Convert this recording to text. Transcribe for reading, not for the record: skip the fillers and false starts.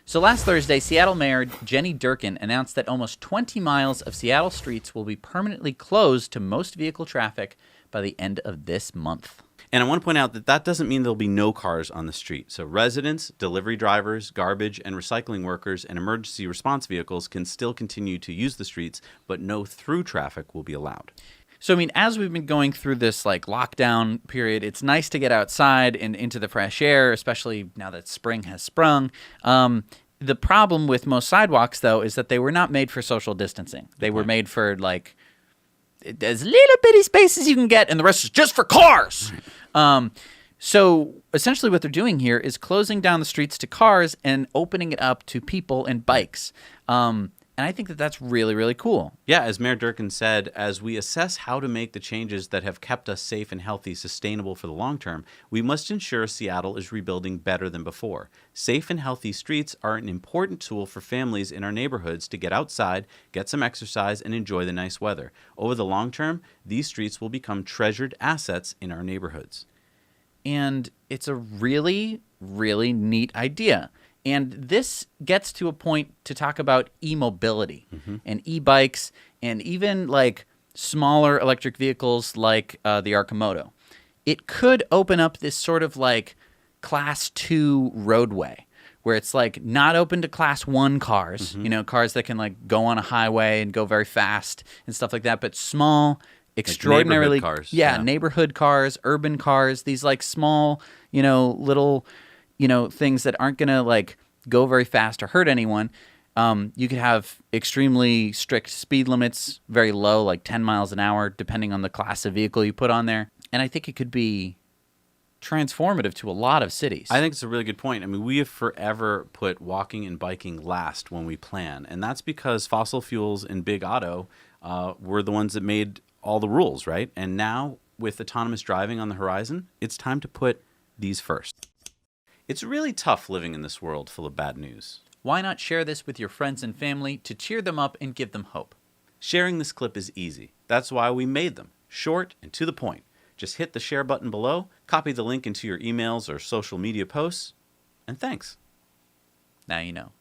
So last Thursday, Seattle Mayor Jenny Durkan announced that almost 20 miles of Seattle streets will be permanently closed to most vehicle traffic by the end of this month. And I want to point out that that doesn't mean there'll be no cars on the street. So residents, delivery drivers, garbage and recycling workers, and emergency response vehicles can still continue to use the streets, but no through traffic will be allowed. So, I mean, as we've been going through this like lockdown period, it's nice to get outside and into the fresh air, especially now that spring has sprung. The problem with most sidewalks, though, is that they were not made for social distancing. They were made for like as little bitty space as you can get, and the rest is just for cars. So essentially what they're doing here is closing down the streets to cars and opening it up to people and bikes. And I think that that's really, really cool. Yeah, as Mayor Durkan said, as we assess how to make the changes that have kept us safe and healthy sustainable for the long term, we must ensure Seattle is rebuilding better than before. Safe and healthy streets are an important tool for families in our neighborhoods to get outside, get some exercise, and enjoy the nice weather. Over the long term, these streets will become treasured assets in our neighborhoods. And it's a really, really neat idea. And this gets to a point to talk about e-mobility and e-bikes and even like smaller electric vehicles like the Arcimoto. It could open up this sort of like class 2 roadway where it's like not open to class 1 cars, you know, cars that can like go on a highway and go very fast and stuff like that, but small, extraordinarily neighborhood cars. Yeah, neighborhood cars, urban cars, these like small, you know, little, you know, things that aren't going to like go very fast or hurt anyone. You could have extremely strict speed limits, very low, like 10 miles an hour, depending on the class of vehicle you put on there. And I think it could be transformative to a lot of cities. I think it's a really good point. I mean, we have forever put walking and biking last when we plan. And that's because fossil fuels and big auto were the ones that made all the rules, right? And now with autonomous driving on the horizon, it's time to put these first. It's really tough living in this world full of bad news. Why not share this with your friends and family to cheer them up and give them hope? Sharing this clip is easy. That's why we made them. Short and to the point. Just hit the share button below, copy the link into your emails or social media posts, and thanks. Now you know.